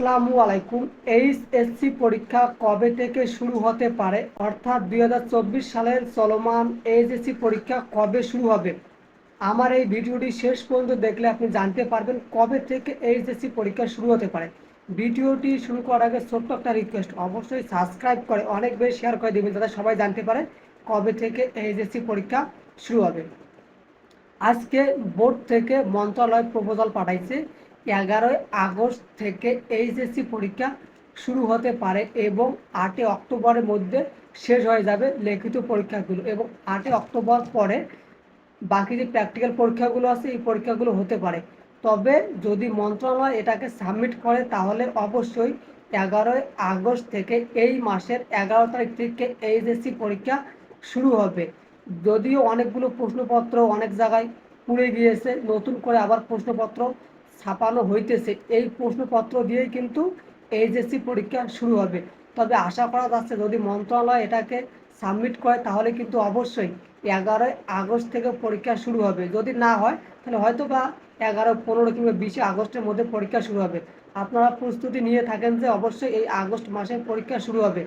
আসসালামু আলাইকুম। এইচএসসি পরীক্ষা কবে থেকে শুরু হতে পারে, অর্থাৎ 2024 সালের চলমান এইচএসসি পরীক্ষা কবে শুরু হবে? আমার এই ভিডিওটি শেষ পর্যন্ত দেখলে আপনি জানতে পারবেন কবে থেকে এইচএসসি পরীক্ষা শুরু হতে পারে। ভিডিওটি শুরু করার আগে ছোট্ট একটা রিকোয়েস্ট, অবশ্যই সাবস্ক্রাইব করে অনেক বেশি শেয়ার করে দেবেন যাতে সবাই জানতে পারে কবে থেকে এইচএসসি পরীক্ষা শুরু হবে। আজকে বোর্ড থেকে মন্ত্রণালয় প্রপোজাল পাঠাইছে 11 আগস্ট থেকে এইচএসসি পরীক্ষা শুরু হতে পারে এবং 8 অক্টোবরের মধ্যে শেষ হয়ে যাবে লিখিত পরীক্ষাগুলো, এবং 8 অক্টোবর পরে বাকি যে প্র্যাকটিক্যাল পরীক্ষাগুলো আছে এই পরীক্ষাগুলো হতে পারে। তবে যদি মন্ত্রণালয় এটাকে সাবমিট করে তাহলে অবশ্যই 11 আগস্ট থেকে এই মাসের 11 তারিখ থেকে এইচএসসি পরীক্ষা শুরু হবে। যদিও অনেকগুলো প্রশ্নপত্র অনেক জায়গায় পুড়ে গিয়েছে, নতুন করে আবার প্রশ্নপত্র ছাপানো হইতেছে, এই প্রশ্নপত্র দিয়েই কিন্তু এইচএসসি পরীক্ষা শুরু হবে। তবে আশা করা যাচ্ছে যদি মন্ত্রণালয় এটাকে সাবমিট করে তাহলে কিন্তু অবশ্যই 11 আগস্ট থেকে পরীক্ষা শুরু হবে। যদি না হয় তাহলে হয়তো বা 11, 15 কিংবা 20 আগস্টের মধ্যে পরীক্ষা শুরু হবে। আপনারা প্রস্তুতি নিয়ে থাকেন যে অবশ্যই এই আগস্ট মাসে পরীক্ষা শুরু হবে।